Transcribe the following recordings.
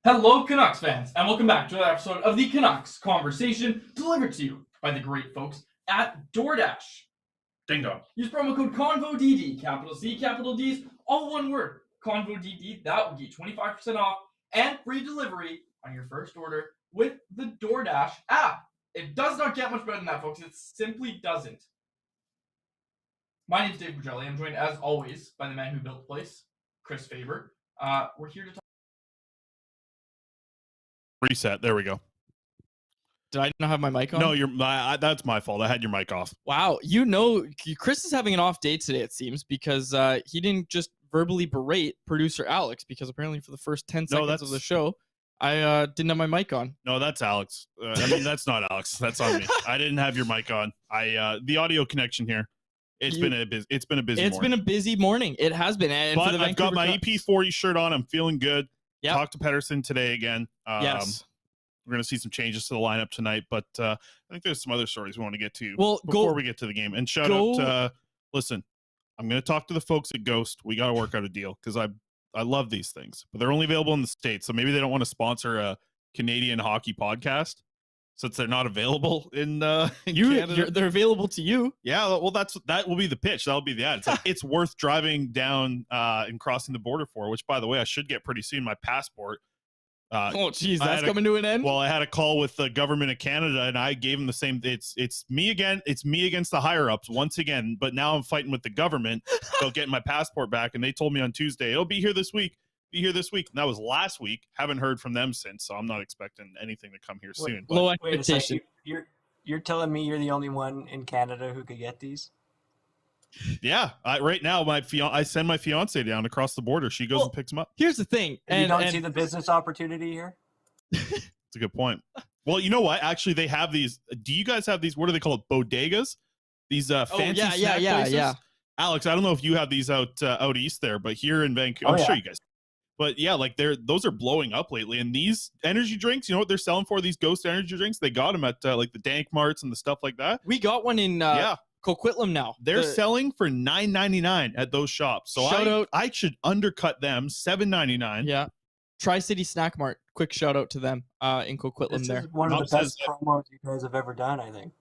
Hello, Canucks fans, and welcome back to another episode of the Canucks Conversation, delivered to you by the great folks at DoorDash. Ding dong. Use promo code CONVODD, capital C, capital D's, all one word, CONVODD. That will get 25% off and free delivery on your first order with the DoorDash app. It does not get much better than that, folks. It simply doesn't. My name is Dave Bugelli. I'm joined, as always, by the man who built the place, Chris Faber. We're here to talk. Reset. There we go. Did I not have my mic on? No, that's my fault. I had your mic off. Wow. Chris is having an off day today, it seems, because he didn't just verbally berate producer Alex, because apparently for the first 10 seconds of the show, I didn't have my mic on. No, that's Alex. That's not Alex. That's on me. I didn't have your mic on. The audio connection here. It's been a busy morning. It has been. And but for the I've got my EP40 shirt on. I'm feeling good. Yep. Talked to Pettersson today again. Yes. We're going to see some changes to the lineup tonight, but I think there's some other stories we want to get to before we get to the game. And shout out, listen, I'm going to talk to the folks at Ghost. We got to work out a deal because I love these things, but they're only available in the States. So maybe they don't want to sponsor a Canadian hockey podcast since they're not available in Canada. They're available to you. Yeah, well, that will be the pitch. That'll be the ad. It's like, it's worth driving down and crossing the border for, which, by the way, I should get pretty soon. My passport. Oh, geez, that's coming to an end? Well, I had a call with the government of Canada, and I gave them the same. It's me again. It's me against the higher-ups once again, but now I'm fighting with the government about getting my passport back, and they told me on Tuesday, it'll be here this week. And that was last week. Haven't heard from them since, so I'm not expecting anything to come here soon. Low Wait a second. expectation. You're telling me you're the only one in Canada who could get these? Yeah, right now I send my fiance down across the border. She goes and picks them up. Here's the thing. And you don't see the business opportunity here? It's a good point. Well, you know what? Actually, they have these. Do you guys have these? What are they called? Bodegas? These fancy snack places? Yeah. Alex, I don't know if you have these out east there, but here in Vancouver, I'm sure you guys. But yeah, like those are blowing up lately. And these energy drinks, you know what they're selling for? These Ghost energy drinks, they got them at like the Dank Marts and the stuff like that. We got one in Coquitlam now. They're selling for $9.99 at those shops. So I should undercut them $7.99. Yeah. Tri-City Snack Mart. Quick shout out to them in Coquitlam. This is one of the best promos you guys have ever done, I think.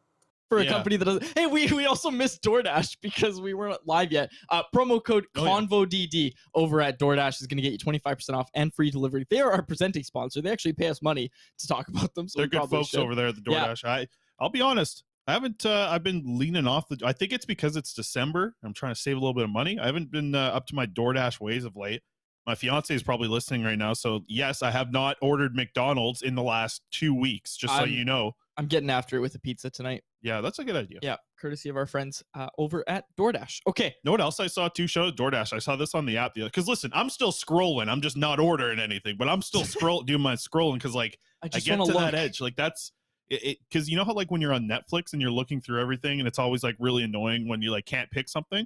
For a company that doesn't. Hey, we also missed DoorDash because we weren't live yet. Promo code CONVODD over at DoorDash is going to get you 25% off and free delivery. They are our presenting sponsor. They actually pay us money to talk about them. So they're good folks over there at the DoorDash. Yeah. I'll be honest. I haven't. I've been leaning off I think it's because it's December. I'm trying to save a little bit of money. I haven't been up to my DoorDash ways of late. My fiance is probably listening right now. So yes, I have not ordered McDonald's in the last 2 weeks. Just so you know, I'm getting after it with a pizza tonight. Yeah, that's a good idea. Yeah, courtesy of our friends over at DoorDash. Okay. Know what else I saw too? Show DoorDash. I saw this on the app. Because listen, I'm still scrolling. I'm just not ordering anything, but I'm still doing my scrolling because like I get to that edge. Like that's it. Because you know how like when you're on Netflix and you're looking through everything and it's always like really annoying when you like can't pick something.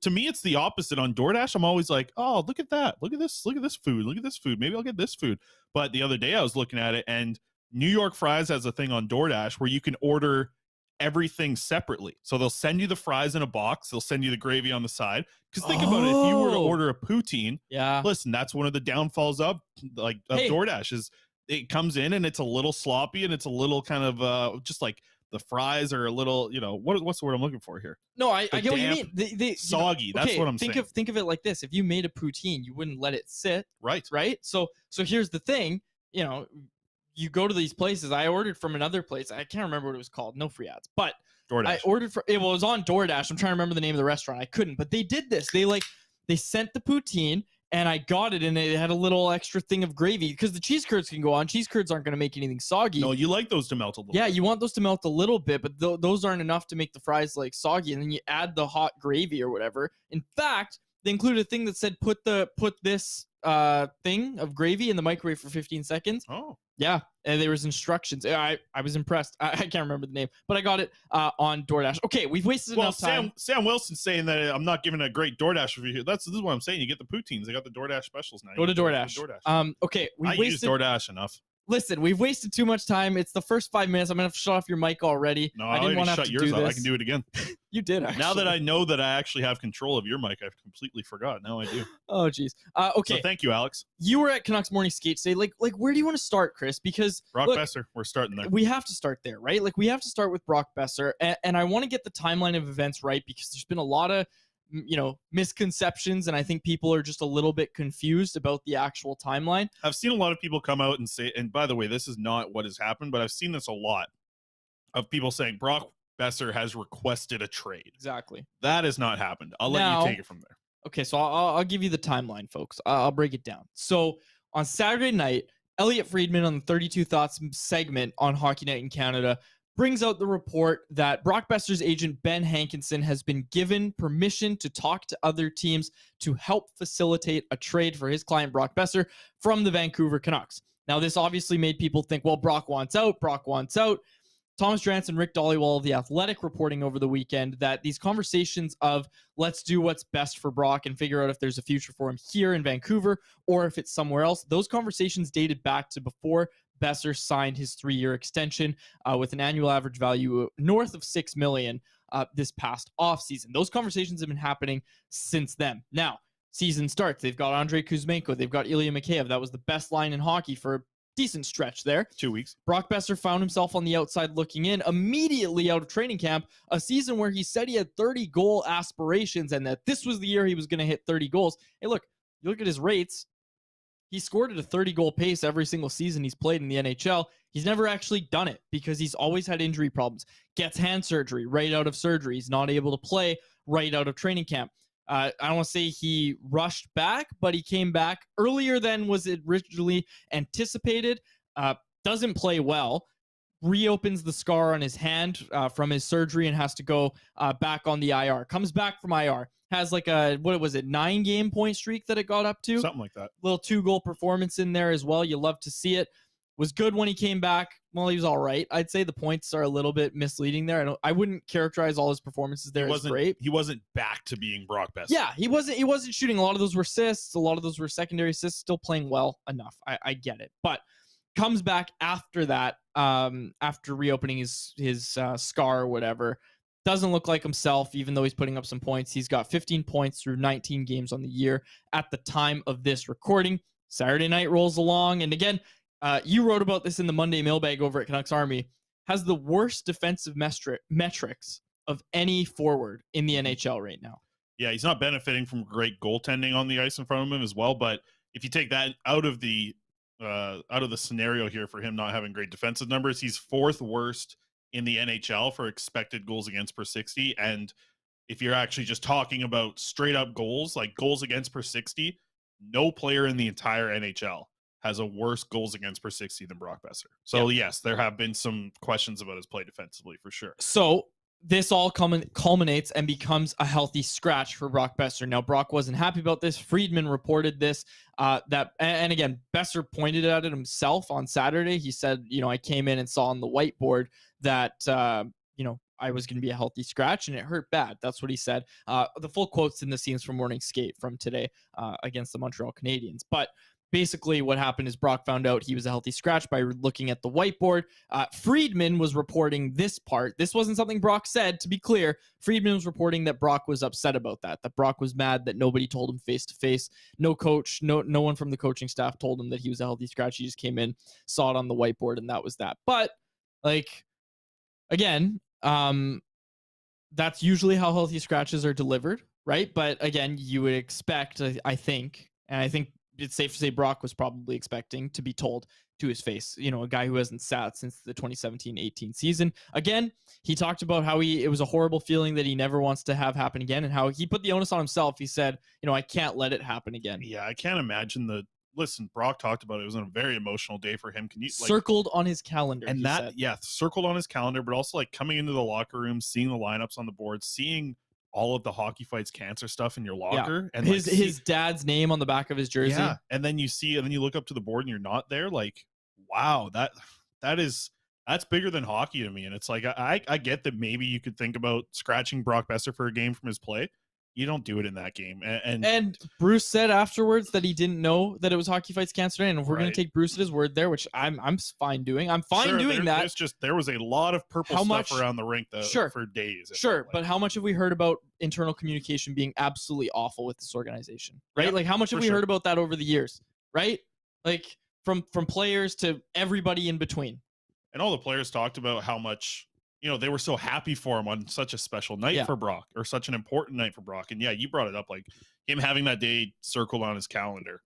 To me, it's the opposite on DoorDash. I'm always like, oh, look at that. Look at this food. Look at this food. Maybe I'll get this food. But the other day I was looking at it and New York Fries has a thing on DoorDash where you can order everything separately. So they'll send you the fries in a box. They'll send you the gravy on the side. Because think about it. If you were to order a poutine, listen, that's one of the downfalls of DoorDash is it comes in and it's a little sloppy and it's a little kind of just like the fries are a little, you know, what's the word I'm looking for here? No, I get what you mean. They soggy. That's what I'm saying. Think of it like this. If you made a poutine, you wouldn't let it sit. Right. So here's the thing, you know, you go to these places. I ordered from another place. I can't remember what it was called. No free ads. But DoorDash. I ordered it was on DoorDash. I'm trying to remember the name of the restaurant. I couldn't. But they did this. They sent the poutine and I got it and it had a little extra thing of gravy because the cheese curds can go on. Cheese curds aren't going to make anything soggy. No, you like those to melt a little bit. You want those to melt a little bit, but those aren't enough to make the fries like soggy. And then you add the hot gravy or whatever. In fact, they included a thing that said put this thing of gravy in the microwave for 15 seconds. Oh. Yeah, and there was instructions. I was impressed. I can't remember the name, but I got it on DoorDash. Okay, we've wasted enough time. Sam Wilson's saying that I'm not giving a great DoorDash review here. This is what I'm saying. You get the poutines. They got the DoorDash specials now. Go to DoorDash. Okay, I use DoorDash enough. Listen, we've wasted too much time. It's the first 5 minutes. I'm gonna have to shut off your mic already. No, I didn't want to have to yours do off. this. I can do it again. You did actually. Now that I know that I actually have control of your mic, I've completely forgot. Now I do. Oh, geez. Okay. So thank you, Alex. You were at Canucks Morning Skate today. Like, where do you want to start, Chris? Because Brock look, Boeser, we're starting there. We have to start there, right? Like, we have to start with Brock Boeser, and I want to get the timeline of events right because there's been a lot of misconceptions, and I think people are just a little bit confused about the actual timeline. I've seen a lot of people come out and say, and by the way, this is not what has happened, but I've seen this a lot of people saying Brock Boeser has requested a trade. Exactly. That has not happened. I'll let you take it from there. Okay, so I'll give you the timeline, folks. I'll break it down. So on Saturday night, Elliott Friedman on the 32 Thoughts segment on Hockey Night in Canada brings out the report that Brock Boeser's agent, Ben Hankinson, has been given permission to talk to other teams to help facilitate a trade for his client, Brock Boeser, from the Vancouver Canucks. Now, this obviously made people think, well, Brock wants out. Thomas Drance and Rick Dollywall of The Athletic reporting over the weekend that these conversations of let's do what's best for Brock and figure out if there's a future for him here in Vancouver or if it's somewhere else, those conversations dated back to before Boeser signed his 3-year extension with an annual average value north of $6 million this past offseason. Those conversations have been happening since then. Now, season starts. They've got Andrei Kuzmenko. They've got Ilya Mikheyev. That was the best line in hockey for a decent stretch there. 2 weeks. Brock Boeser found himself on the outside looking in immediately out of training camp, a season where he said he had 30-goal aspirations and that this was the year he was going to hit 30 goals. Hey, look, you look at his rates. He scored at a 30-goal pace every single season he's played in the NHL. He's never actually done it because he's always had injury problems. Gets hand surgery right out of surgery. He's not able to play right out of training camp. I don't want to say he rushed back, but he came back earlier than was originally anticipated. Doesn't play well. Reopens the scar on his hand from his surgery and has to go back on the IR. Comes back from IR. Has like a, 9-game point streak that it got up to? Something like that. Little 2-goal performance in there as well. You love to see it. Was good when he came back. Well, he was all right. I'd say the points are a little bit misleading there. I wouldn't characterize all his performances there as great. He wasn't back to being Brock Boeser. Yeah, he wasn't shooting. A lot of those were assists. A lot of those were secondary assists. Still playing well enough. I get it. But comes back after that, after reopening his scar or whatever. Doesn't look like himself, even though he's putting up some points. He's got 15 points through 19 games on the year at the time of this recording. Saturday night rolls along. And again, you wrote about this in the Monday mailbag over at Canucks Army. Has the worst defensive metrics of any forward in the NHL right now. Yeah, he's not benefiting from great goaltending on the ice in front of him as well. But if you take that out of the scenario here for him not having great defensive numbers, he's 4th worst in the NHL for expected goals against per 60. And if you're actually just talking about straight up goals, like goals against per 60, no player in the entire NHL has a worse goals against per 60 than Brock Boeser. So yes, there have been some questions about his play defensively for sure. So this all culminates and becomes a healthy scratch for Brock Boeser. Now, Brock wasn't happy about this. Friedman reported this, and again, Boeser pointed at it himself on Saturday. He said, I came in and saw on the whiteboard that, I was going to be a healthy scratch and it hurt bad. That's what he said. The full quote's in the scenes from Morning Skate from today against the Montreal Canadiens. But basically what happened is Brock found out he was a healthy scratch by looking at the whiteboard. Friedman was reporting this part. This wasn't something Brock said, to be clear. Friedman was reporting that Brock was upset about that Brock was mad that nobody told him face to face. No coach, no one from the coaching staff told him that he was a healthy scratch. He just came in, saw it on the whiteboard, and that was that. But again, that's usually how healthy scratches are delivered, right? But again, you would expect, I think it's safe to say Brock was probably expecting to be told to his face, a guy who hasn't sat since the 2017-18 season. Again, he talked about how it was a horrible feeling that he never wants to have happen again and how he put the onus on himself. He said, I can't let it happen again. Yeah, I can't imagine listen, Brock talked about it was a very emotional day for him. Can you circled on his calendar? And circled on his calendar, but also coming into the locker room, seeing the lineups on the board, seeing all of the Hockey Fights Cancer stuff in your locker, and his dad's name on the back of his jersey. Yeah, and then you look up to the board and you're not there. Wow, that's bigger than hockey to me. And it's I get that maybe you could think about scratching Brock Boeser for a game from his play, you don't do it in that game. And Bruce said afterwards that he didn't know that it was Hockey Fights Cancer Day, and if we're going to take Bruce at his word there, which I'm fine doing. I'm fine doing that. There was a lot of purple stuff around the rink for days. Sure, but how much have we heard about internal communication being absolutely awful with this organization, right? Like how much have we heard about that over the years, right? Like from players to everybody in between. And all the players talked about how much, they were so happy for him on such a special night for Brock, or such an important night for Brock. And yeah, you brought it up, like him having that day circled on his calendar.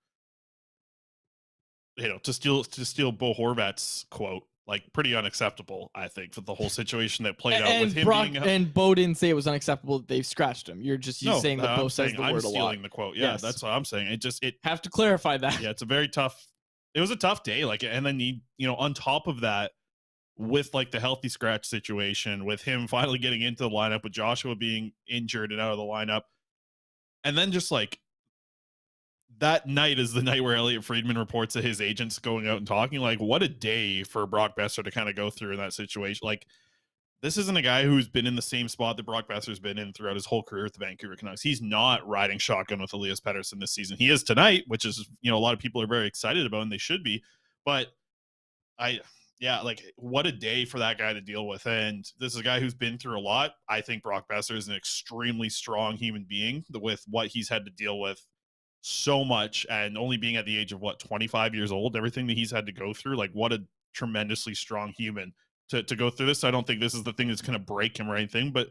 To steal Bo Horvat's quote, like pretty unacceptable, I think, for the whole situation that played out with him. Brock, and Bo didn't say it was unacceptable that they've scratched him. You're saying that Bo says the word a lot. I'm stealing the quote. Yeah, that's what I'm saying. It have to clarify that. Yeah, it was a tough day. Like, and then on top of that, with like the healthy scratch situation, with him finally getting into the lineup, with Joshua being injured and out of the lineup, and then just like that night is the night where Elliott Friedman reports that his agent's going out and talking. Like, what a day for Brock Boeser to kind of go through in that situation. Like, this isn't a guy who's been in the same spot that Brock Boeser's been in throughout his whole career with the Vancouver Canucks. He's not riding shotgun with Elias Pettersson this season. He is tonight, which is, a lot of people are very excited about, and they should be. But like, what a day for that guy to deal with. And this is a guy who's been through a lot. I think Brock Boeser is an extremely strong human being with what he's had to deal with so much, and only being at the age of 25 years old, everything that he's had to go through. Like, what a tremendously strong human to go through this. I don't think this is the thing that's going to break him or anything, but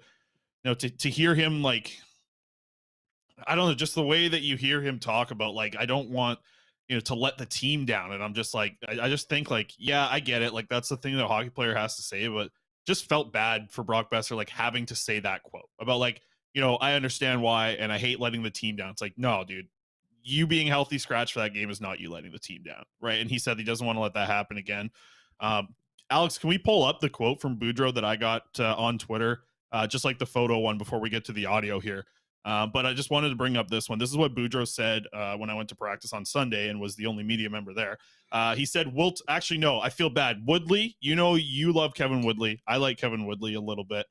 to hear him, like, I don't know, just the way that you hear him talk about, like, I don't want to let the team down. And I'm just like, I just think, like, yeah, I get it. Like, that's the thing that a hockey player has to say, but just felt bad for Brock Boeser, like, having to say that quote about, like, I understand why, and I hate letting the team down. It's like, no, dude, you being healthy scratch for that game is not you letting the team down, right? And he said he doesn't want to let that happen again. Alex, can we pull up the quote from Boudreau that I got on Twitter? Just like the photo one before we get to the audio here. But I just wanted to bring up this one. This is what Boudreau said when I went to practice on Sunday and was the only media member there. He said, actually, no, I feel bad. Woodley, you love Kevin Woodley. I like Kevin Woodley a little bit.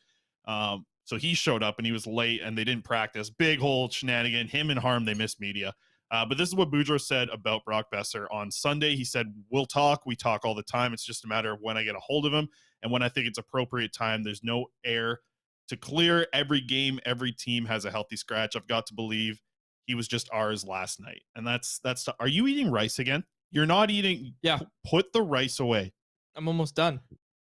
So he showed up and he was late and they didn't practice. Big whole shenanigan. Him and Harm, they missed media. But this is what Boudreau said about Brock Boeser on Sunday. He said, we'll talk. We talk all the time. It's just a matter of when I get a hold of him and when I think it's appropriate time. There's no air to clear. Every game, every team has a healthy scratch. I've got to believe he was just ours last night. And that's. Are you eating rice again? You're not eating. Yeah. Put the rice away. I'm almost done.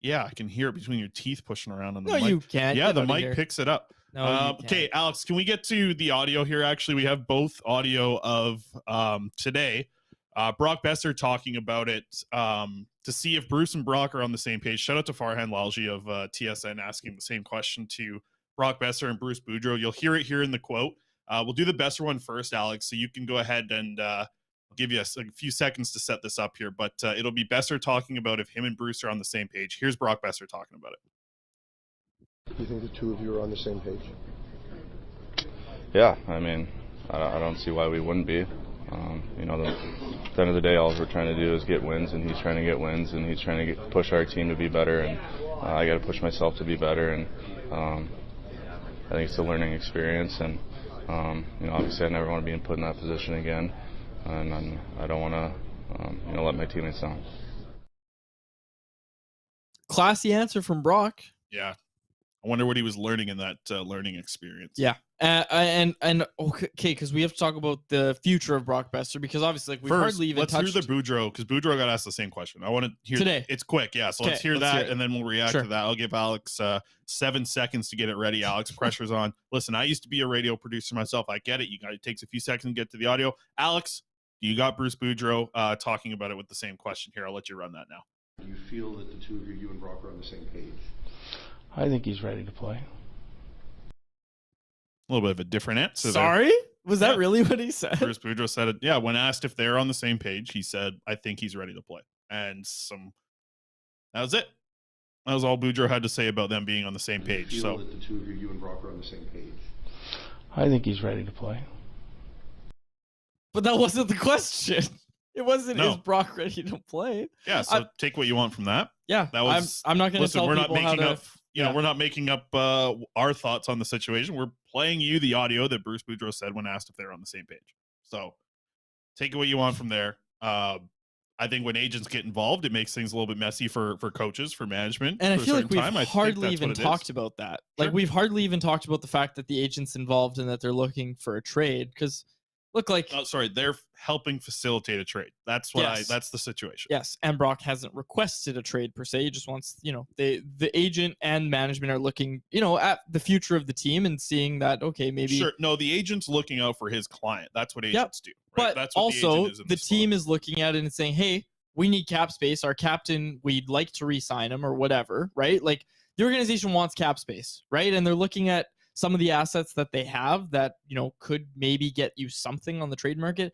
Yeah, I can hear it between your teeth pushing around on the mic. No, you can't. Yeah, the mic picks it up. No, okay, Alex, can we get to the audio here? Actually, we have both audio of today. Brock Boeser talking about it to see if Bruce and Brock are on the same page. Shout out to Farhan Lalji of TSN asking the same question to Brock Boeser and Bruce Boudreau. You'll hear it here in the quote. We'll do the Boeser one first, Alex, so you can go ahead and I'll give you a few seconds to set this up here. But it'll be Boeser talking about if him and Bruce are on the same page. Here's Brock Boeser talking about it. Do you think the two of you are on the same page? Yeah, I mean, I don't see why we wouldn't be. At the end of the day, all we're trying to do is get wins, and he's trying to get wins, and he's trying to push our team to be better, and I got to push myself to be better, and I think it's a learning experience, and obviously I never want to be put in that position again, and I don't want to let my teammates down. Classy answer from Brock. Yeah. I wonder what he was learning in that learning experience. Yeah. And okay, because we have to talk about the future of Brock Boeser, because obviously, like, we hardly even touched. Let's hear the Boudreau, because Boudreau got asked the same question. I want to hear today. It's quick, yeah. So let's hear that, and then we'll react to that. I'll give Alex 7 seconds to get it ready. Alex, pressure's on. Listen, I used to be a radio producer myself. I get it. It takes a few seconds to get to the audio. Alex, you got Bruce Boudreau talking about it with the same question here. I'll let you run that now. Do you feel that the two of you and Brock, are on the same page? I think he's ready to play. A little bit of a different answer. Sorry? There. Was that really what he said? Bruce Boudreau said it. Yeah, when asked if they're on the same page, he said, I think he's ready to play. And that was it. That was all Boudreau had to say about them being on the same page. Do you feel that the two of you and Brock, are on the same page? I think he's ready to play. But that wasn't the question. It wasn't, is Brock ready to play? Yeah, so take what you want from that. Yeah, that was. I'm not going to tell we're people not making how to. up. you know, we're not making up our thoughts on the situation. We're playing you the audio that Bruce Boudreau said when asked if they're on the same page. So take what you want from there. I think when agents get involved, it makes things a little bit messy for coaches, for management. And I for feel like we've time. hardly even talked about that. Sure. Like, we've hardly even talked about the fact that the agent's involved and that they're looking for a trade. Because, look, like... Oh, sorry, they're helping facilitate a trade. That's what that's the situation. Yes, and Brock hasn't requested a trade per se. He just wants, you know, the agent and management are looking, you know, at the future of the team and seeing that, okay, maybe... Sure, no, the agent's looking out for his client. That's what agents do. Right? But that's what also, the team is looking at it and saying, hey, we need cap space. Our captain, we'd like to re-sign him or whatever, right? Like, the organization wants cap space, right? And they're looking at some of the assets that they have that, you know, could maybe get you something on the trade market.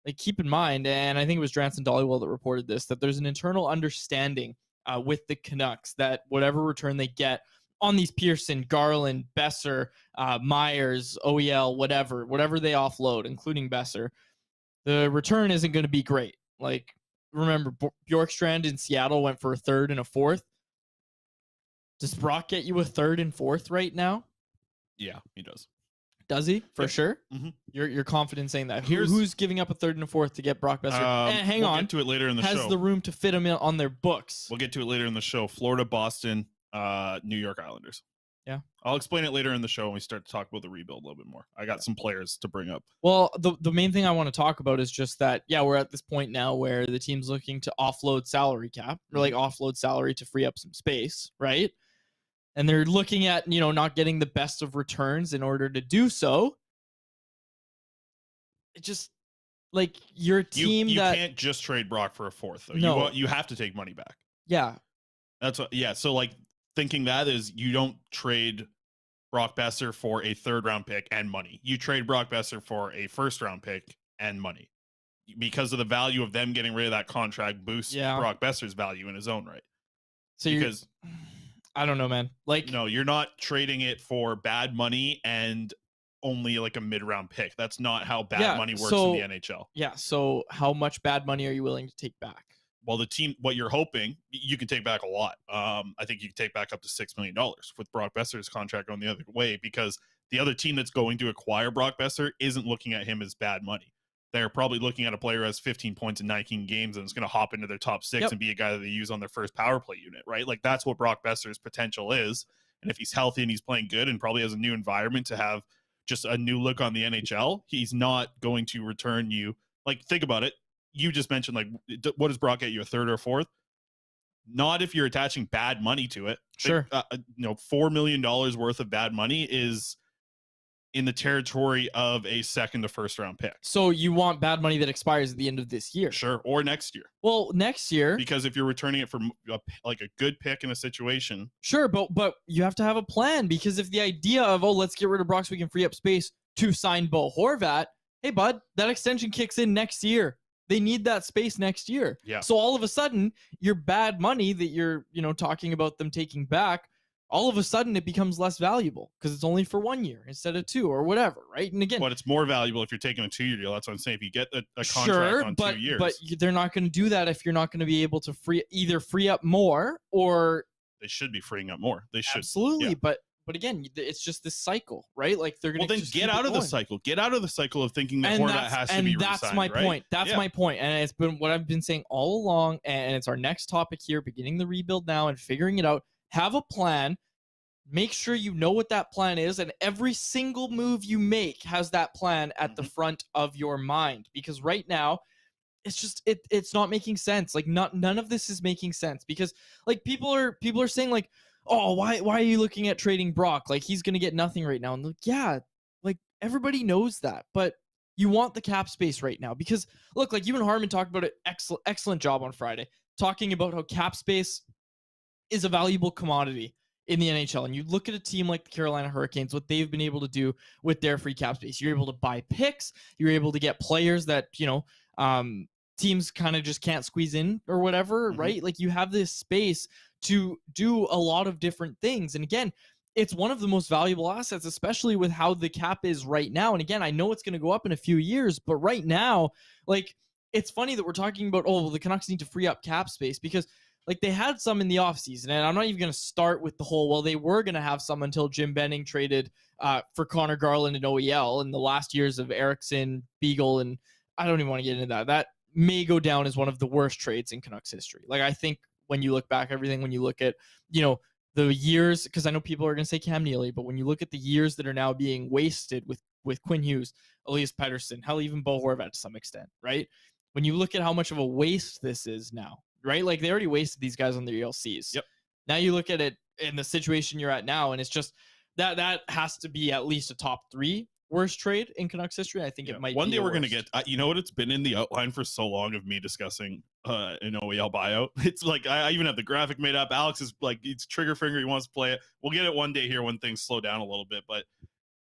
Like, keep in mind, and I think it was Dranson Dollywell that reported this, that there's an internal understanding with the Canucks that whatever return they get on these Pearson, Garland, Boeser, Myers, OEL, whatever they offload, including Boeser, the return isn't going to be great. Like, remember, Bjorkstrand in Seattle went for a third and a fourth. Does Brock get you a third and fourth right now? Yeah, he does. Does he? For sure? Mm-hmm. You're confident saying that. Who's giving up a third and a fourth to get Brock Boeser? And hang on. We'll get to it later in the show. Has the room to fit him in on their books. We'll get to it later in the show. Florida, Boston, New York Islanders. Yeah. I'll explain it later in the show when we start to talk about the rebuild a little bit more. I got some players to bring up. Well, the main thing I want to talk about is just that, we're at this point now where the team's looking to offload salary cap, or like offload salary to free up some space, right? And they're looking at, you know, not getting the best of returns in order to do so. It just, like, your team you can't just trade Brock for a fourth, though. No. You have to take money back. Yeah. That's what, so, like, thinking that is you don't trade Brock Boeser for a third-round pick and money. You trade Brock Boeser for a first-round pick and money. Because of the value of them getting rid of that contract boosts Brock Boeser's value in his own right. So because I don't know, man. Like, no, you're not trading it for bad money and only like a mid-round pick. That's not how bad money works in the NHL. Yeah, so how much bad money are you willing to take back? Well, the team, what you're hoping, you can take back a lot. I think you can take back up to $6 million with Brock Boeser's contract going the other way, because the other team that's going to acquire Brock Boeser isn't looking at him as bad money. They're probably looking at a player who has 15 points in 19 games and is going to hop into their top six and be a guy that they use on their first power play unit, right? Like, that's what Brock Boeser's potential is. And if he's healthy and he's playing good and probably has a new environment to have just a new look on the NHL, he's not going to return you. Like, think about it. You just mentioned, like, what does Brock get you, a third or a fourth? Not if you're attaching bad money to it. Sure. $4 million worth of bad money is in the territory of a second to first round pick. So you want bad money that expires at the end of this year? Sure. Or next year. Well, next year. Because if you're returning it for like a good pick in a situation. Sure, but you have to have a plan, because if the idea of, let's get rid of Brock so we can free up space to sign Bo Horvat, hey, bud, that extension kicks in next year. They need that space next year. Yeah. So all of a sudden, your bad money that you're, talking about them taking back, all of a sudden it becomes less valuable because it's only for 1 year instead of 2 or whatever, right? And again, but it's more valuable if you're taking a 2-year deal. That's what I'm saying. If you get a contract on 2 years, but they're not going to do that if you're not going to be able to free up more, or they should be freeing up more. They should absolutely, yeah. But again, it's just this cycle, right? Like, they're going to then get out of the cycle. Get out of the cycle of thinking that Horvat has to be re-signed, that's my right? point. That's my point. And it's been what I've been saying all along. And it's our next topic here, beginning the rebuild now and figuring it out. Have a plan. Make sure you know what that plan is. And every single move you make has that plan at the front of your mind. Because right now, it's just it's not making sense. Like, none of this is making sense. Because, like, people are saying, like, oh, why are you looking at trading Brock? Like, he's going to get nothing right now. And like, yeah, like, everybody knows that. But you want the cap space right now. Because, look, like, you and Harmon talked about it. Excellent job on Friday. Talking about how cap space is a valuable commodity in the NHL. And you look at a team like the Carolina Hurricanes, what they've been able to do with their free cap space. You're able to buy picks. You're able to get players that, teams kind of just can't squeeze in or whatever, right? Like, you have this space to do a lot of different things. And again, it's one of the most valuable assets, especially with how the cap is right now. And again, I know it's going to go up in a few years, but right now, like, it's funny that we're talking about, the Canucks need to free up cap space, because, like they had some in the offseason, and I'm not even going to start with the whole, well, they were going to have some until Jim Benning traded for Connor Garland and OEL in the last years of Eriksson, Beagle, and I don't even want to get into that. That may go down as one of the worst trades in Canucks history. Like, I think when you look back, everything, when you look at, the years, because I know people are going to say Cam Neely, but when you look at the years that are now being wasted with Quinn Hughes, Elias Pettersson, hell, even Bo Horvat to some extent, right? When you look at how much of a waste this is now, right? Like, they already wasted these guys on their ELCs. Yep. Now you look at it in the situation you're at now, and it's just that has to be at least a top 3 worst trade in Canucks history. I think it might one be day we're going to get, you know what, it's been in the outline for so long of me discussing an OEL buyout. It's like, I even have the graphic made up. Alex is like, it's trigger finger, he wants to play it. We'll get it one day here when things slow down a little bit. But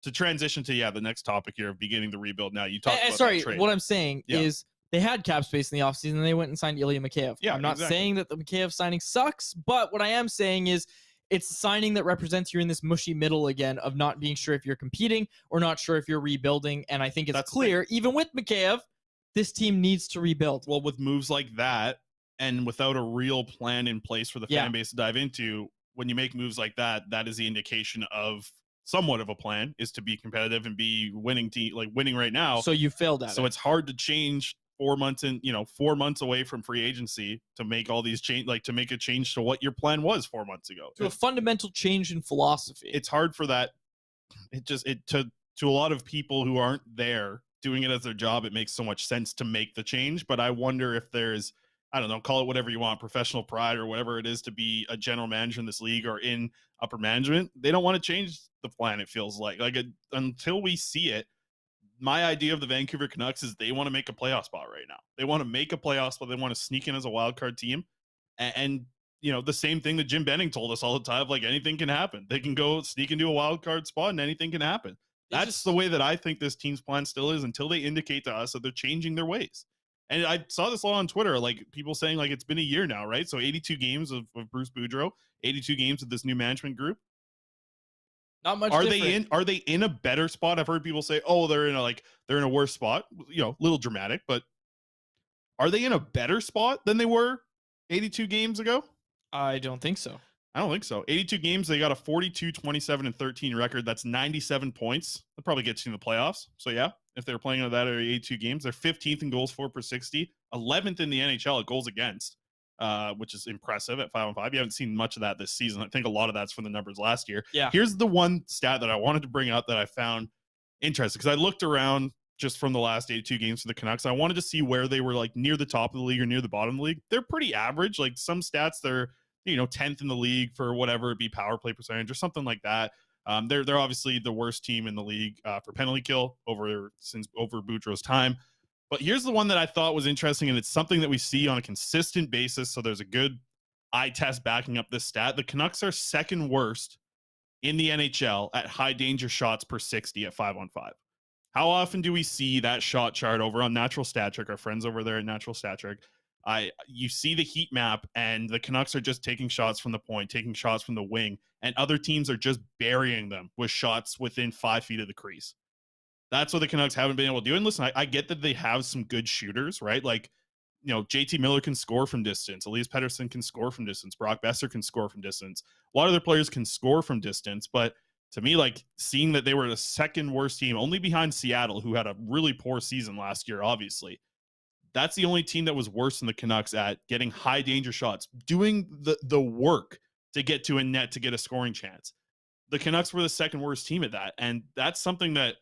to transition to the next topic here of beginning the rebuild. Now you talked about that trade. What I'm saying is they had cap space in the offseason and they went and signed Ilya Mikheyev. Yeah, I'm not saying that the Mikheyev signing sucks, but what I am saying is it's a signing that represents you're in this mushy middle again of not being sure if you're competing or not sure if you're rebuilding. And I think it's clear, even with Mikheyev, this team needs to rebuild. Well, with moves like that and without a real plan in place for the fan base to dive into, when you make moves like that, that is the indication of somewhat of a plan, is to be competitive and be winning right now. So you failed at it. So it's hard to change 4 months in, 4 months away from free agency to make all these change, to make a change to what your plan was 4 months ago. To a fundamental change in philosophy. It's hard for that. To a lot of people who aren't there doing it as their job, it makes so much sense to make the change. But I wonder if there's, I don't know, call it whatever you want, professional pride or whatever it is to be a general manager in this league or in upper management. They don't want to change the plan. It feels like until we see it. My idea of the Vancouver Canucks is they want to make a playoff spot right now. They want to make a playoff spot. They want to sneak in as a wild card team. And the same thing that Jim Benning told us all the time, like anything can happen. They can go sneak into a wild card spot and anything can happen. That's the way that I think this team's plan still is until they indicate to us that they're changing their ways. And I saw this a lot on Twitter, like people saying like it's been a year now, right? So 82 games of Bruce Boudreau, 82 games of this new management group. Not much. Are they in a better spot? I've heard people say, "Oh, they're in a worse spot." A little dramatic, but are they in a better spot than they were 82 games ago? I don't think so. I don't think so. 82 games, they got a 42, 27, and 13 record. That's 97 points. That probably gets you in the playoffs. So yeah, if they're playing at that 82 games, they're 15th in goals for per 60, 11th in the NHL at goals against. Which is impressive at 5-on-5. You haven't seen much of that this season. I think a lot of that's from the numbers last year. Yeah. Here's the one stat that I wanted to bring up that I found interesting because I looked around just from the last 82 games for the Canucks. I wanted to see where they were like near the top of the league or near the bottom of the league. They're pretty average. Like some stats, they're 10th in the league for whatever it be, power play percentage or something like that. They're obviously the worst team in the league for penalty kill over Boudreau's time. But here's the one that I thought was interesting, and it's something that we see on a consistent basis, so there's a good eye test backing up this stat. The Canucks are second worst in the NHL at high danger shots per 60 at 5-on-5. How often do we see that shot chart over on Natural Stat Trick, our friends over there at Natural Stat Trick? You see the heat map, and the Canucks are just taking shots from the point, taking shots from the wing, and other teams are just burying them with shots within 5 feet of the crease. That's what the Canucks haven't been able to do. And listen, I get that they have some good shooters, right? Like, JT Miller can score from distance. Elias Pettersson can score from distance. Brock Boeser can score from distance. A lot of their players can score from distance. But to me, like seeing that they were the second worst team, only behind Seattle, who had a really poor season last year, obviously. That's the only team that was worse than the Canucks at getting high danger shots, doing the work to get to a net to get a scoring chance. The Canucks were the second worst team at that. And that's something that,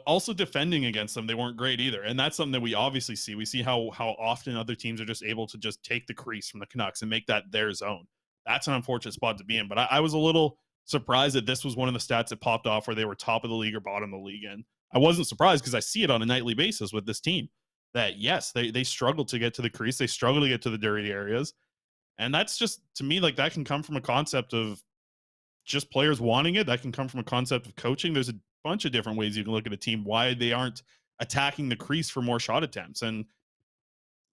also defending against them, they weren't great either. And that's something that we obviously see. We see how often other teams are just able to just take the crease from the Canucks and make that their zone. That's an unfortunate spot to be in. But I was a little surprised that this was one of the stats that popped off where they were top of the league or bottom of the league. And I wasn't surprised because I see it on a nightly basis with this team that, yes, they struggle to get to the crease. They struggle to get to the dirty areas. And that's just, to me, like that can come from a concept of just players wanting it. That can come from a concept of coaching. There's a bunch of different ways you can look at a team, why they aren't attacking the crease for more shot attempts. And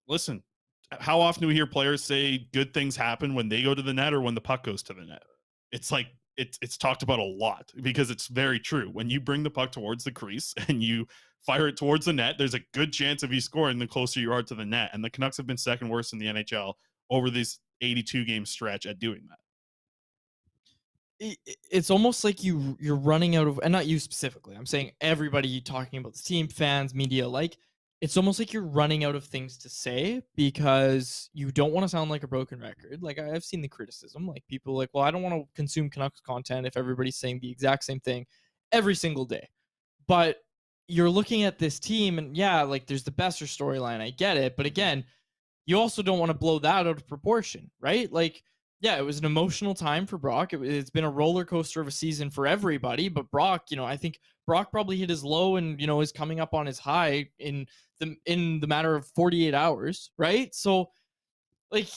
listen, how often do we hear players say good things happen when they go to the net or when the puck goes to the net? It's like, it's talked about a lot because it's very true. When you bring the puck towards the crease and you fire it towards the net, there's a good chance of you scoring the closer you are to the net. And the Canucks have been second worst in the NHL over these 82 game stretch at doing that. It's almost like you're running out of, and not you specifically, I'm saying everybody talking about the team, fans, media, like, it's almost like you're running out of things to say because you don't want to sound like a broken record. Like, I've seen the criticism, like people like, well, I don't want to consume Canucks content if everybody's saying the exact same thing every single day. But you're looking at this team and yeah, like there's the Boeser storyline, I get it, but again, you also don't want to blow that out of proportion, right? Like, yeah, it was an emotional time for Brock. It's been a roller coaster of a season for everybody, but Brock, I think Brock probably hit his low and, is coming up on his high in the matter of 48 hours, right? So, like,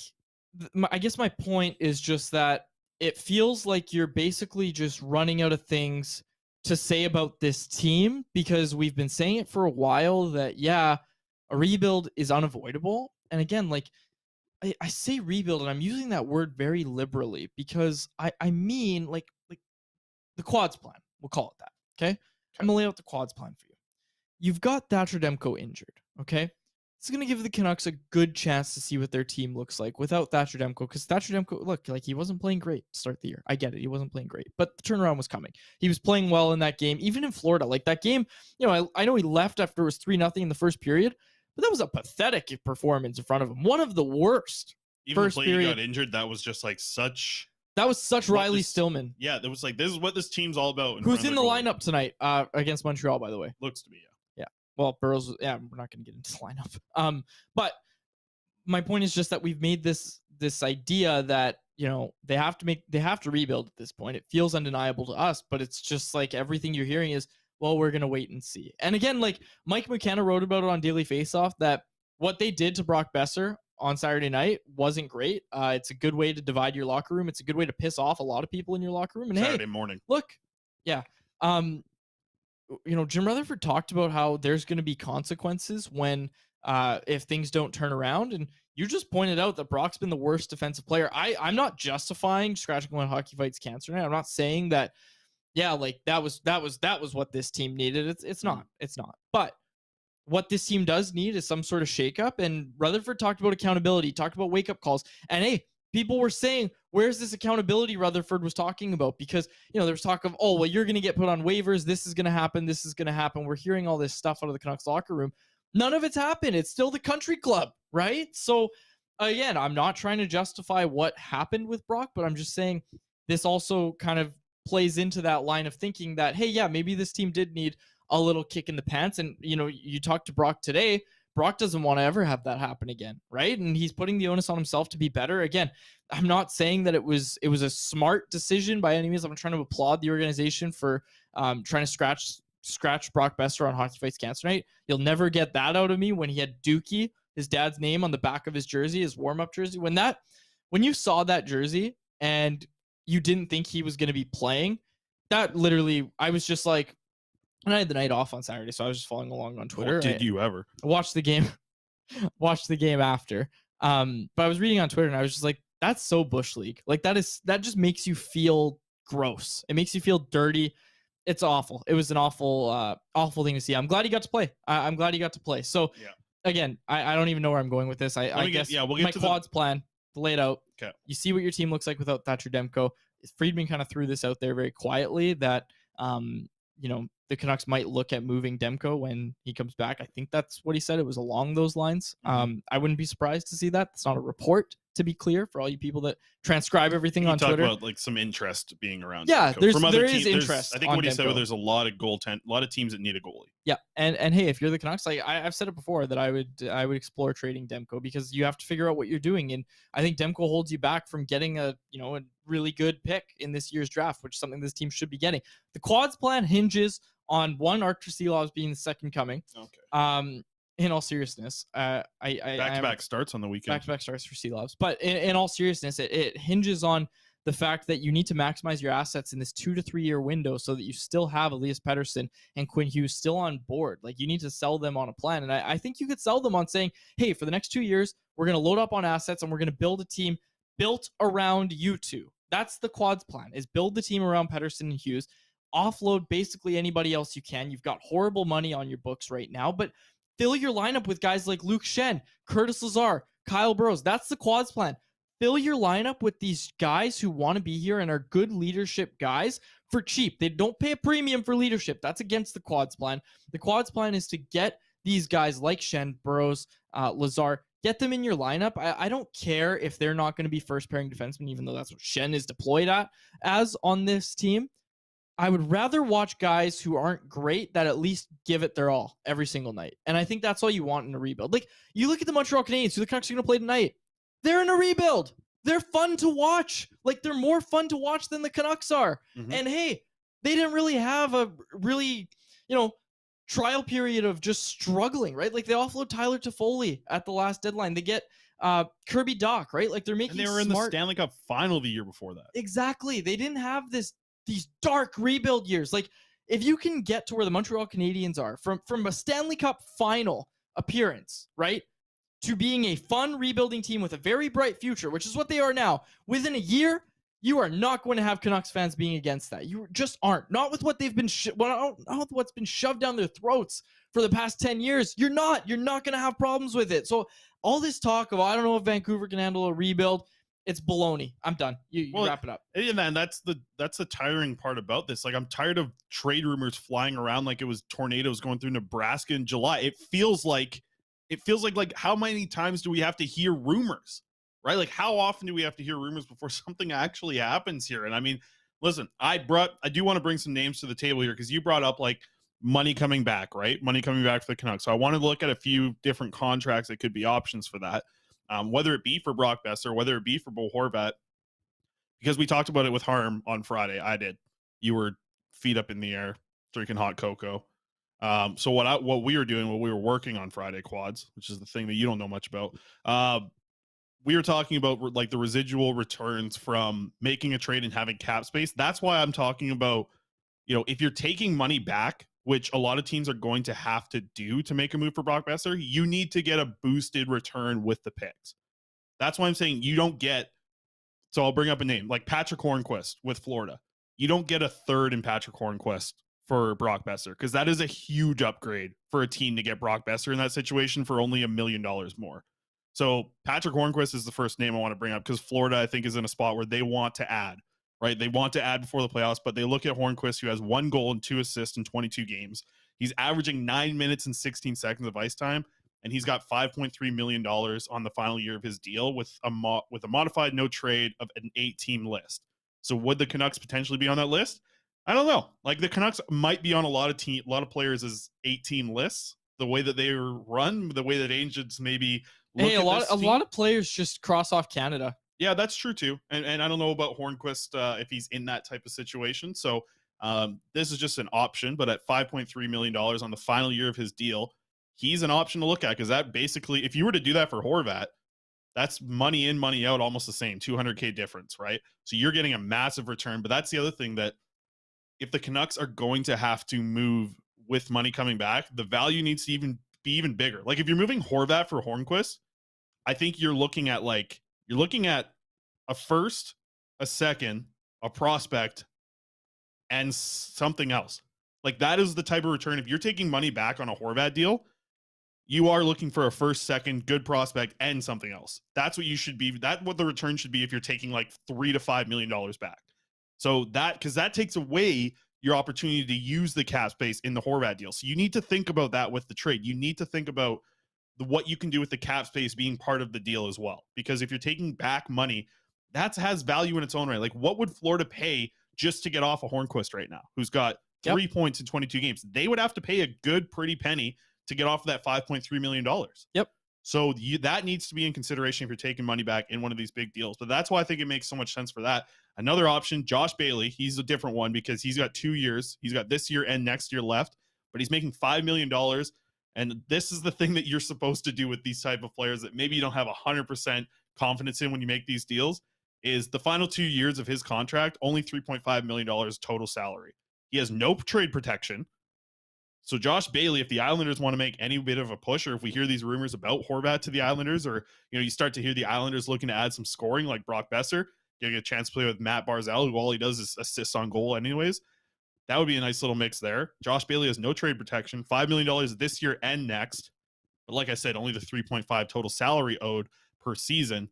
I guess my point is just that it feels like you're basically just running out of things to say about this team because we've been saying it for a while that, yeah, a rebuild is unavoidable. And again, like, I say rebuild, and I'm using that word very liberally because I mean like the quads plan. We'll call it that. Okay? I'm gonna lay out the quads plan for you. You've got Thatcher Demko injured. Okay, it's gonna give the Canucks a good chance to see what their team looks like without Thatcher Demko, because Thatcher Demko, look, like, he wasn't playing great to start the year. I get it, he wasn't playing great, but the turnaround was coming. He was playing well in that game, even in Florida. Like, that game, I know he left after it was 3-0 in the first period. But that was a pathetic performance in front of him. One of the worst. Even first the play period. He got injured, that was just like such. That was such Riley Stillman. Yeah, that was like, this is what this team's all about. Who's in the lineup tonight against Montreal, by the way? Looks to be, yeah. Well, Burrows. Yeah, we're not going to get into the lineup. But my point is just that we've made this idea that they have to rebuild at this point. It feels undeniable to us, but it's just like everything you're hearing is, well, we're going to wait and see. And again, like Mike McKenna wrote about it on Daily Faceoff, that what they did to Brock Boeser on Saturday night wasn't great. It's a good way to divide your locker room. It's a good way to piss off a lot of people in your locker room. And Saturday morning. Look, yeah. Jim Rutherford talked about how there's going to be consequences when if things don't turn around. And you just pointed out that Brock's been the worst defensive player. I'm not justifying scratching when hockey fights cancer. I'm not saying that, yeah, like that was what this team needed. It's not. But what this team does need is some sort of shakeup. And Rutherford talked about accountability, talked about wake up calls. And hey, people were saying, where's this accountability Rutherford was talking about? Because, there was talk of, oh, well, you're going to get put on waivers. This is going to happen. This is going to happen. We're hearing all this stuff out of the Canucks locker room. None of it's happened. It's still the country club, right? So again, I'm not trying to justify what happened with Brock, but I'm just saying this also kind of plays into that line of thinking that, hey, yeah, maybe this team did need a little kick in the pants. And, you talked to Brock today. Brock doesn't want to ever have that happen again, right? And he's putting the onus on himself to be better. Again, I'm not saying that it was a smart decision by any means. I'm trying to applaud the organization for trying to scratch Brock Boeser on Hockey Fights Cancer Night. You'll never get that out of me when he had Dookie, his dad's name, on the back of his jersey, his warm-up jersey. When you saw that jersey and you didn't think he was going to be playing, that literally, I was just like, and I had the night off on Saturday, so I was just following along on Twitter. Did you ever? I watched the game after. But I was reading on Twitter and I was just like, that's so Bush League. Like, that just makes you feel gross. It makes you feel dirty. It's awful. It was an awful thing to see. I'm glad he got to play. I'm glad he got to play. So yeah. Again, I don't even know where I'm going with this. I guess we'll get my quads plan, lay it out. Okay. You see what your team looks like without Thatcher Demko. Friedman kind of threw this out there very quietly that, the Canucks might look at moving Demko when he comes back. I think that's what he said. It was along those lines. I wouldn't be surprised to see that. It's not a report, to be clear, for all you people that transcribe everything on Twitter. About like some interest being around. Yeah, Demko. there is interest. I think what he said, there's a lot of teams that need a goalie. Yeah, and hey, if you're the Canucks, like I've said it before, that I would explore trading Demko, because you have to figure out what you're doing, and I think Demko holds you back from getting a really good pick in this year's draft, which is something this team should be getting. The quads plan hinges on one, Artur Silovs being the second coming. Okay. In all seriousness, back-to-back starts on the weekend. Back-to-back starts for Silovs, but in all seriousness, it hinges on the fact that you need to maximize your assets in this 2 to 3 year window so that you still have Elias Pettersson and Quinn Hughes still on board. Like, you need to sell them on a plan. And I think you could sell them on saying, hey, for the next 2 years, we're going to load up on assets and we're going to build a team built around you two. That's the quads plan, is build the team around Pettersson and Hughes, offload basically anybody else you can. You've got horrible money on your books right now, but fill your lineup with guys like Luke Shen, Curtis Lazar, Kyle Burrows. That's the quads plan. fill your lineup with these guys who want to be here and are good leadership guys for cheap. They don't pay a premium for leadership. That's against the Quads plan. The Quads plan is to get these guys like Schenn, Burrows, Lazar, get them in your lineup. I don't care if they're not going to be first pairing defensemen, even though that's what Schenn is deployed as on this team. I would rather watch guys who aren't great that at least give it their all every single night. And I think that's all you want in a rebuild. Like, you look at the Montreal Canadiens, who the Canucks are going to play tonight. They're in a rebuild. They're fun to watch. Like, they're more fun to watch than the Canucks are. Mm-hmm. And hey, they didn't really have a really, trial period of just struggling, right? Like, they offload Tyler Toffoli at the last deadline. They get Kirby Dach, right? Like, they're making and they were in the Stanley Cup final the year before that. Exactly. They didn't have these dark rebuild years. Like, if you can get to where the Montreal Canadiens are from a Stanley Cup final appearance, right, to being a fun rebuilding team with a very bright future, which is what they are now, within a year, you are not going to have Canucks fans being against that. You just aren't. Not with what they've been what's been shoved down their throats for the past 10 years. You're not going to have problems with it. So all this talk of, I don't know if Vancouver can handle a rebuild, it's baloney. I'm done. You wrap it up. And then that's the tiring part about this. Like, I'm tired of trade rumors flying around like it was tornadoes going through Nebraska in July. It feels like how many times do we have to hear rumors, right? Like, how often do we have to hear rumors before something actually happens here? And I mean, listen, I do want to bring some names to the table here, because you brought up like money coming back, right? Money coming back for the Canucks. So I wanted to look at a few different contracts that could be options for that. Whether it be for Brock Boeser, whether it be for Bo Horvat, because we talked about it with Harm on Friday. I did. You were feet up in the air, drinking hot cocoa. So what we were working on Friday, Quads, which is the thing that you don't know much about. We were talking about like the residual returns from making a trade and having cap space. That's why I'm talking about, if you're taking money back, which a lot of teams are going to have to do to make a move for Brock Boeser, you need to get a boosted return with the picks. That's why I'm saying you don't get, so I'll bring up a name, like Patrick Hornquist with Florida. You don't get a third in Patrick Hornquist for Brock Boeser, because that is a huge upgrade for a team to get Brock Boeser in that situation for only $1 million more. So Patrick Hornquist is the first name I want to bring up, because Florida, I think, is in a spot where they want to add. Right, they want to add before the playoffs, but they look at Hornquist, who has 1 goal and 2 assists in 22 games. He's averaging 9 minutes and 16 seconds of ice time, and he's got $5.3 million on the final year of his deal with a modified no trade of an 8-team list. So would the Canucks potentially be on that list? I don't know. Like, the Canucks might be on a lot of players as 8-team lists. The way that they run, the way that agents maybe look a lot of players just cross off Canada. Yeah, that's true too. And I don't know about Hornquist if he's in that type of situation. So this is just an option, but at $5.3 million on the final year of his deal, he's an option to look at, because that basically, if you were to do that for Horvat, that's money in, money out, almost the same, $200K difference, right? So you're getting a massive return. But that's the other thing, that if the Canucks are going to have to move with money coming back, the value needs to be even bigger. Like, if you're moving Horvat for Hornquist, I think you're looking at a first, a second, a prospect, and something else. Like, that is the type of return. If you're taking money back on a Horvat deal, you are looking for a first, second, good prospect, and something else. That's what you should be. That's what the return should be if you're taking like $3 to $5 million back. So because that takes away your opportunity to use the cap space in the Horvat deal. So you need to think about that with the trade. You need to think about what you can do with the cap space being part of the deal as well. Because if you're taking back money, that has value in its own right. Like, what would Florida pay just to get off a Hornquist right now, who's got 3 points in 22 games? They would have to pay a good, pretty penny to get off of that $5.3 million. Yep. So that needs to be in consideration if you're taking money back in one of these big deals. But that's why I think it makes so much sense for that. Another option, Josh Bailey. He's a different one, because he's got 2 years. He's got this year and next year left, but he's making $5 million. And this is the thing that you're supposed to do with these type of players that maybe you don't have 100% confidence in when you make these deals, is the final 2 years of his contract, only $3.5 million total salary. He has no trade protection. So Josh Bailey, if the Islanders want to make any bit of a push, or if we hear these rumors about Horvat to the Islanders, or you start to hear the Islanders looking to add some scoring like Brock Boeser, getting a chance to play with Matt Barzal, who all he does is assists on goal anyways, that would be a nice little mix there. Josh Bailey has no trade protection, $5 million this year and next. But like I said, only the 3.5 total salary owed per season.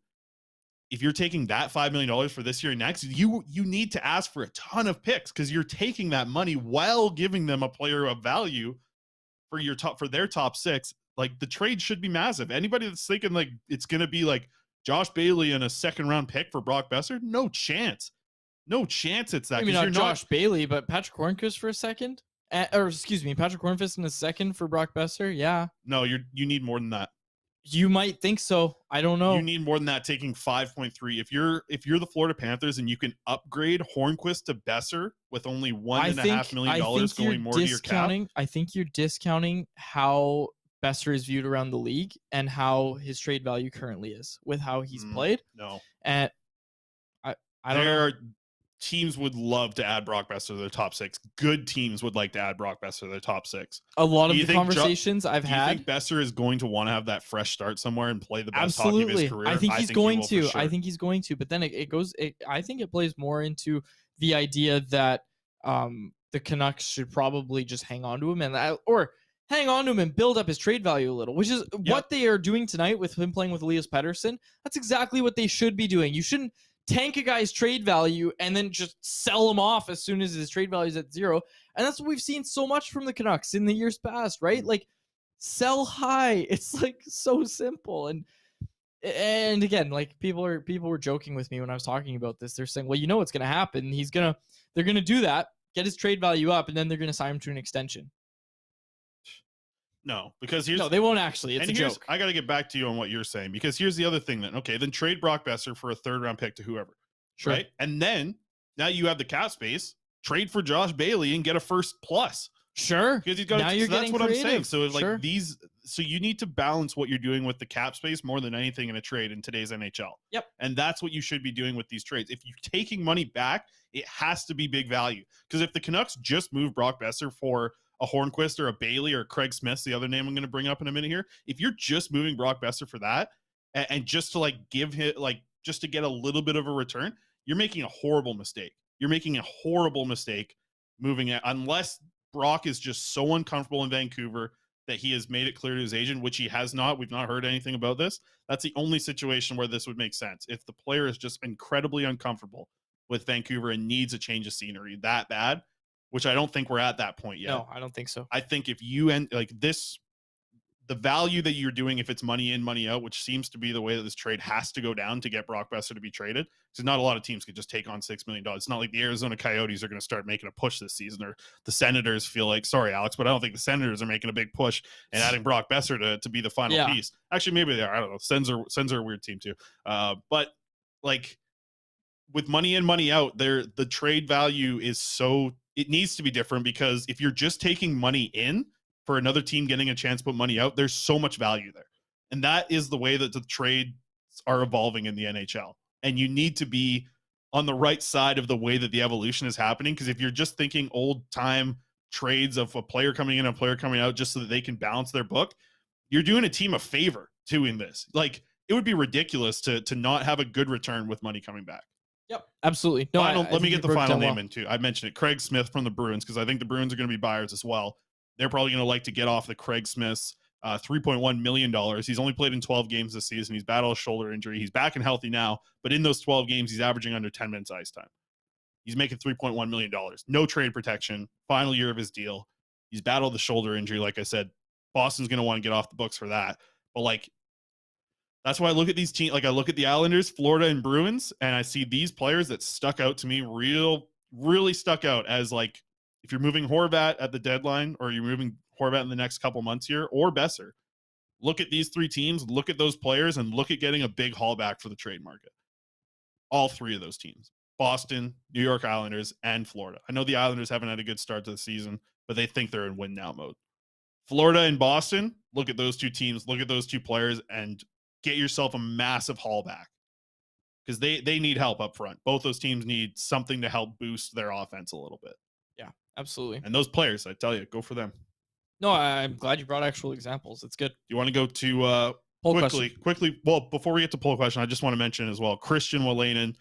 if you're taking that $5 million for this year and next, you need to ask for a ton of picks because you're taking that money while giving them a player of value for their top 6. Like, the trade should be massive. Anybody that's thinking like it's gonna be like Josh Bailey and a 2nd round pick for Brock Boeser, no chance. No chance it's that. Maybe not Josh Bailey, but Patrick Hornqvist for a second? Patrick Hornqvist in a second for Brock Boeser? Yeah. No, you need more than that. You might think so. I don't know. You need more than that, taking 5.3. If you're the Florida Panthers and you can upgrade Hornqvist to Boeser with only $1.5 million going more to your cap. I think you're discounting how Boeser is viewed around the league and how his trade value currently is with how he's played. No. And I don't know. Teams would love to add Brock Boeser to their top 6. Good teams would like to add Brock Boeser to their top 6. A lot of the conversations I've had. Do you think Boeser is going to want to have that fresh start somewhere and play the best hockey of his career? I think he's going to. Sure. I think he's going to. But then I think it plays more into the idea that the Canucks should probably just hang on to him or hang on to him and build up his trade value a little, which is what they are doing tonight with him playing with Elias Pettersson. That's exactly what they should be doing. You shouldn't tank a guy's trade value and then just sell him off as soon as his trade value is at 0. And that's what we've seen so much from the Canucks in the years past, right? Like, sell high. It's like so simple. And again, like people were joking with me when I was talking about this. They're saying, well, you know what's going to happen. They're going to do that, get his trade value up, and then they're going to sign him to an extension. No, because they won't actually. It's a joke. I got to get back to you on what you're saying, because here's the other thing then. Okay, then trade Brock Boeser for a 3rd round pick to whoever. Sure. Right? And then now you have the cap space, trade for Josh Bailey and get a 1st plus. Sure. Because he's got now you're that's what creative. I'm saying. So like sure. So you need to balance what you're doing with the cap space more than anything in a trade in today's NHL. Yep. And that's what you should be doing with these trades. If you're taking money back, it has to be big value. Because if the Canucks just move Brock Boeser for a Hornqvist or a Bailey or Craig Smith's the other name I'm going to bring up in a minute here. If you're just moving Brock Boeser for that and just to like give him just to get a little bit of a return, you're making a horrible mistake. You're making a horrible mistake moving it unless Brock is just so uncomfortable in Vancouver that he has made it clear to his agent, which he has not. We've not heard anything about this. That's the only situation where this would make sense. If the player is just incredibly uncomfortable with Vancouver and needs a change of scenery that bad, which I don't think we're at that point yet. No, I don't think so. I think if you end like this, the value that you're doing, if it's money in, money out, which seems to be the way that this trade has to go down to get Brock Boeser to be traded, because not a lot of teams could just take on $6 million. It's not like the Arizona Coyotes are going to start making a push this season, or the Senators feel like, sorry, Alex, but I don't think the Senators are making a big push and adding Brock Boeser to be the final piece. Actually, maybe they are. I don't know. Sens are a weird team too. But like with money in, money out, the trade value is so, it needs to be different, because if you're just taking money in for another team getting a chance to put money out, there's so much value there. And that is the way that the trades are evolving in the NHL. And you need to be on the right side of the way that the evolution is happening. Because if you're just thinking old time trades of a player coming in and a player coming out just so that they can balance their book, you're doing a team a favor doing this. Like, it would be ridiculous to not have a good return with money coming back. Yep, absolutely. No, let me get the final name in too. I mentioned it, Craig Smith from the Bruins, because I think the Bruins are going to be buyers as well. They're probably going to like to get off the Craig Smith's $3.1 million. He's only played in 12 games this season. He's battled a shoulder injury. He's back and healthy now, but in those 12 games, he's averaging under 10 minutes ice time. He's making $3.1 million. No trade protection. Final year of his deal. He's battled the shoulder injury. Like I said, Boston's going to want to get off the books for that. But like, that's why I look at these teams. Like, I look at the Islanders, Florida, and Bruins, and I see these players that stuck out to me, really stuck out as like, if you're moving Horvat at the deadline, or you're moving Horvat in the next couple months here, or Boeser, look at these 3 teams, look at those players, and look at getting a big haul back for the trade market. All 3 of those teams: Boston, New York Islanders, and Florida. I know the Islanders haven't had a good start to the season, but they think they're in win now mode. Florida and Boston, look at those 2 teams, look at those 2 players, and get yourself a massive haul back, because they need help up front. Both those teams need something to help boost their offense a little bit. Yeah, absolutely. And those players, I tell you, go for them. No, I'm glad you brought actual examples. It's good. You want to go to quickly? Well, before we get to poll question, I just want to mention as well, Christian Wolanin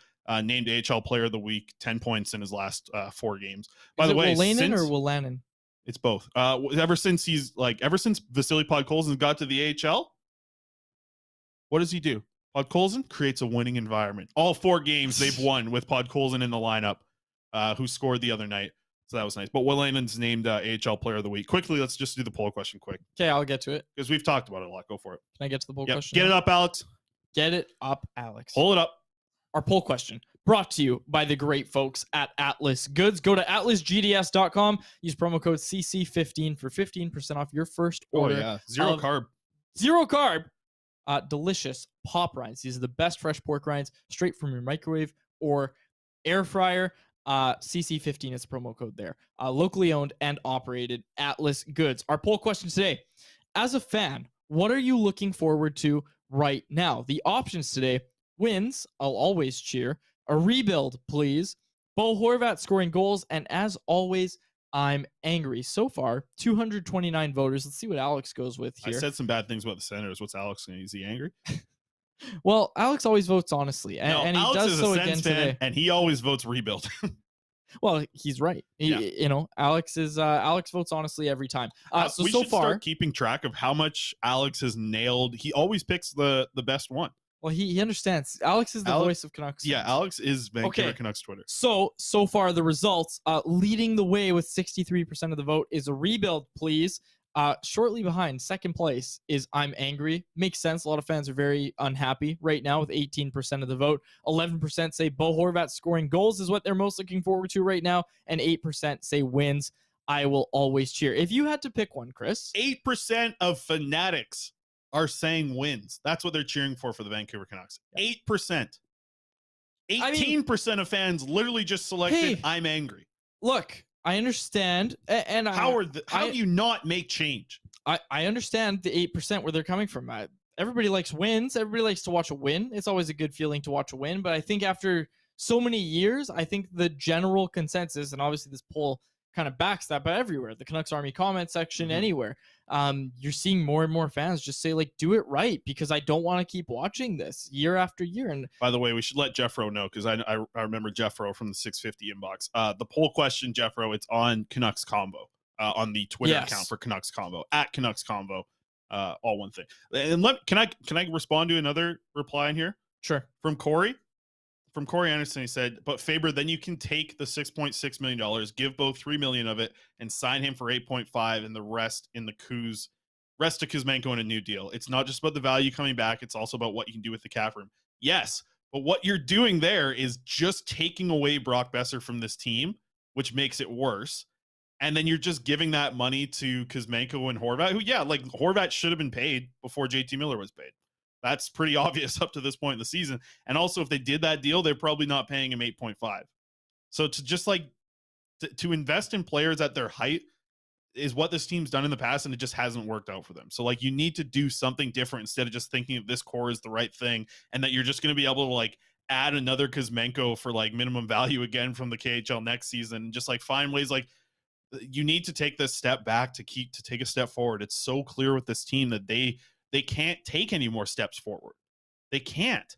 named AHL Player of the Week, 10 points in his last 4 games. By the way, Wolanin or Wolanin? It's both. Ever since Vasily Podkolzin got to the AHL, what does he do? Podkolzin creates a winning environment. All 4 games they've won with Podkolzin in the lineup, who scored the other night. So that was nice. But Will Lehman's named AHL Player of the Week. Quickly, let's just do the poll question quick. Okay, I'll get to it. Because we've talked about it a lot. Go for it. Can I get to the poll Yep. question? Get it up, Alex. Get it up, Alex. Pull it up. Our poll question brought to you by the great folks at Atlas Goods. Go to atlasgds.com. Use promo code CC15 for 15% off your first order. Oh, yeah. Zero carb. Delicious pop rinds. These are the best fresh pork rinds straight from your microwave or air fryer. CC15 is the promo code there. Locally owned and operated Atlas Goods. Our poll question today: as a fan, what are you looking forward to right now? The options today: wins, I'll always cheer. A rebuild, please. Bo Horvat scoring goals. And as always, I'm angry. So far, 229 voters. Let's see what Alex goes with here. I said some bad things about the Senators. What's Alex saying? Is he angry? Well, Alex always votes honestly, and he Alex does is so a again Sens fan, today. and he always votes rebuild. Well, he's right. Alex votes honestly every time. We should start keeping track of how much Alex has nailed. He always picks the best one. Well, he understands. Alex is the voice of Canucks. Yeah, Alex is Vancouver Canucks Twitter. So far the results, leading the way with 63% of the vote is a rebuild, please. Shortly behind, second place is I'm angry. Makes sense. A lot of fans are very unhappy right now with 18% of the vote. 11% say Bo Horvat scoring goals is what they're most looking forward to right now. And 8% say wins. I will always cheer. If you had to pick one, Chris. 8% of fanatics are saying wins. That's what they're cheering for the Vancouver Canucks. 8%. 18% of fans literally just selected I'm angry. Look, I understand. And how do you not make change? I understand the 8% where they're coming from. Everybody likes wins. Everybody likes to watch a win. It's always a good feeling to watch a win. But I think after so many years, I think the general consensus, and obviously this poll kind of backs that, but everywhere, the Canucks Army comment section, anywhere, you're seeing more and more fans just say, like, do it right, because I don't want to keep watching this year after year. And by the way, we should let Jeffro know, because I remember Jeffro from the 650 inbox. The poll question, Jeffro, it's on Canucks Convo, on the Twitter account for Canucks Convo, at Canucks Convo, all one thing. And can I respond to another reply in here? Sure. From Corey Anderson, he said, but Faber, then you can take the $6.6 million, give Bo $3 million of it, and sign him for 8.5 and the rest to Kuzmenko in a new deal. It's not just about the value coming back. It's also about what you can do with the cap room. Yes, but what you're doing there is just taking away Brock Boeser from this team, which makes it worse. And then you're just giving that money to Kuzmenko and Horvat, who, Horvat should have been paid before JT Miller was paid. That's pretty obvious up to this point in the season. And also, if they did that deal, they're probably not paying him 8.5. So to just to invest in players at their height is what this team's done in the past, and it just hasn't worked out for them. So you need to do something different instead of just thinking of this core is the right thing and that you're just going to be able to add another Kuzmenko for minimum value again from the KHL next season. Just find ways you need to take this step back to take a step forward. It's so clear with this team that they can't take any more steps forward. They can't.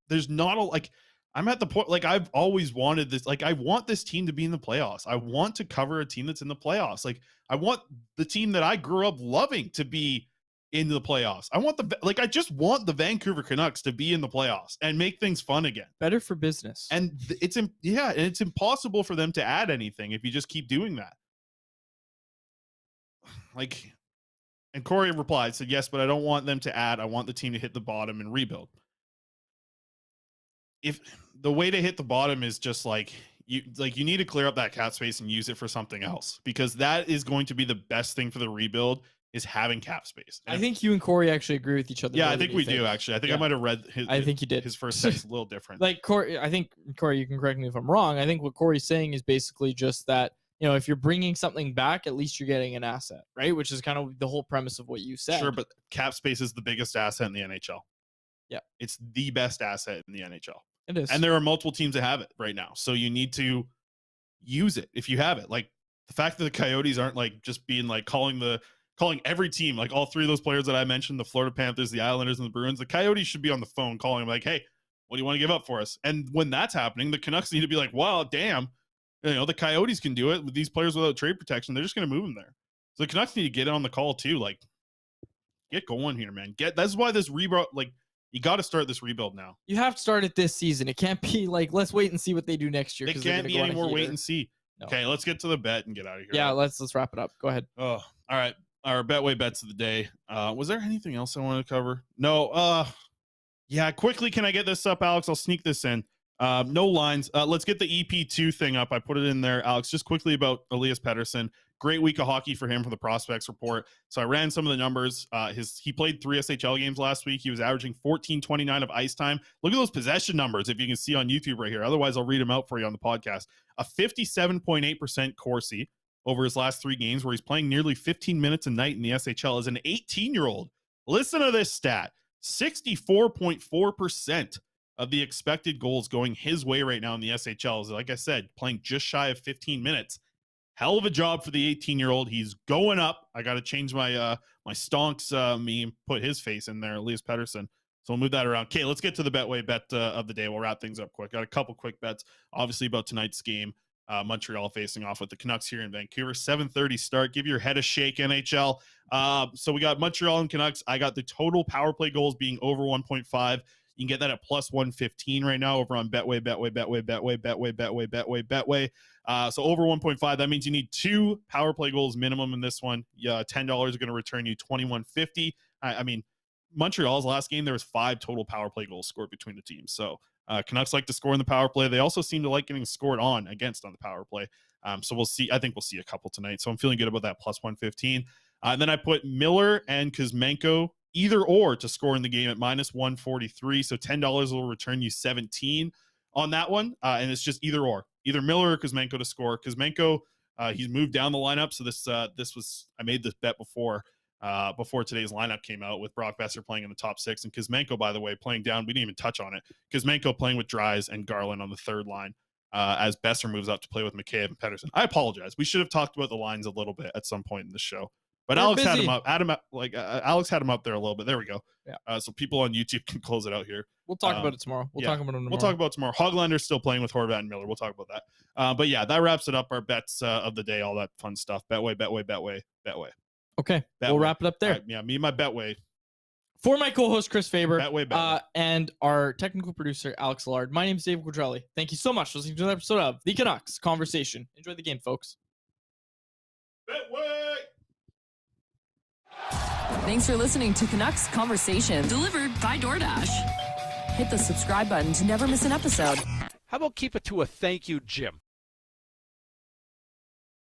There's not I'm at the point, I've always wanted this. I want this team to be in the playoffs. I want to cover a team that's in the playoffs. I want the team that I grew up loving to be in the playoffs. I just want the Vancouver Canucks to be in the playoffs and make things fun again. Better for business. And it's impossible for them to add anything if you just keep doing that. And Corey replied, said, yes, but I don't want them to add. I want the team to hit the bottom and rebuild. If the way to hit the bottom is just you need to clear up that cap space and use it for something else, because that is going to be the best thing for the rebuild is having cap space. And I think you and Corey actually agree with each other. Yeah, I think we do, actually. I think I might have read I think you did. His first text a little different. Corey, I think, Corey, you can correct me if I'm wrong. I think what Corey's saying is basically just that, if you're bringing something back, at least you're getting an asset, right? Which is kind of the whole premise of what you said. Sure, but cap space is the biggest asset in the NHL. Yeah. It's the best asset in the NHL. It is. And there are multiple teams that have it right now. So you need to use it if you have it. The fact that the Coyotes aren't just being calling every team, all three of those players that I mentioned, the Florida Panthers, the Islanders, and the Bruins, the Coyotes should be on the phone calling them hey, what do you want to give up for us? And when that's happening, the Canucks need to be wow, damn. The Coyotes can do it with these players without trade protection. They're just going to move them there. So the Canucks need to get on the call too. Get going here, man. That's why this rebuild, You got to start this rebuild now. You have to start it this season. It can't be like, let's wait and see what they do next year. It can't be any more wait and see. No. Okay, let's get to the bet and get out of here. Yeah, let's wrap it up. Go ahead. Oh, all right. Our Betway bets of the day. Was there anything else I wanted to cover? No. Yeah, quickly, can I get this up, Alex? I'll sneak this in. No lines. Let's get the EP2 thing up. I put it in there, Alex. Just quickly about Elias Pettersson. Great week of hockey for him for the prospects report. So I ran some of the numbers. He played 3 SHL games last week. He was averaging 14:29 of ice time. Look at those possession numbers if you can see on YouTube right here. Otherwise, I'll read them out for you on the podcast. A 57.8% Corsi over his last 3 games, where he's playing nearly 15 minutes a night in the SHL as an 18-year-old. Listen to this stat. 64.4% of the expected goals going his way right now in the SHL. Like I said, playing just shy of 15 minutes. Hell of a job for the 18-year-old. He's going up. I got to change my my Stonks meme, put his face in there, Elias Pettersson. So we'll move that around. Okay, let's get to the Betway bet of the day. We'll wrap things up quick. Got a couple quick bets, obviously, about tonight's game. Montreal facing off with the Canucks here in Vancouver. 7:30 start. Give your head a shake, NHL. So we got Montreal and Canucks. I got the total power play goals being over 1.5. You can get that at plus 115 right now over on Betway. So over 1.5, that means you need 2 power play goals minimum in this one. Yeah, $10 is going to return you $21.50. I mean, Montreal's last game, there was 5 total power play goals scored between the teams. So Canucks like to score in the power play. They also seem to like getting scored on against on the power play. So we'll see. I think we'll see a couple tonight. So I'm feeling good about that plus 115. And then I put Miller and Kuzmenko either or to score in the game at minus 143. So $10 will return you 17 on that one. And it's just either or. Either Miller or Kuzmenko to score. Kuzmenko, he's moved down the lineup. So this was, I made this bet before today's lineup came out with Brock Boeser playing in the top 6. And Kuzmenko, by the way, playing down. We didn't even touch on it. Kuzmenko playing with Dries and Garland on the 3rd line as Boeser moves up to play with McCabe and Pettersson. I apologize. We should have talked about the lines a little bit at some point in the show. But Alex had him up. Alex had him up there a little bit. There we go. Yeah. So people on YouTube can close it out here. We'll talk about it tomorrow. We'll talk about it tomorrow. We'll talk about it tomorrow. Hoglander's still playing with Horvat and Miller. We'll talk about that. But yeah, that wraps it up. Our bets of the day, all that fun stuff. Betway. Okay. We'll wrap it up there. Right, yeah, me and my Betway. For my co-host, Chris Faber, Betway. And our technical producer, Alex Lillard, my name is Dave Quadrelli. Thank you so much for listening to another episode of the Canucks Conversation. Enjoy the game, folks. Betway! Thanks for listening to Canucks Conversation, delivered by DoorDash. Hit the subscribe button to never miss an episode. How about keep it to a thank you, Jim?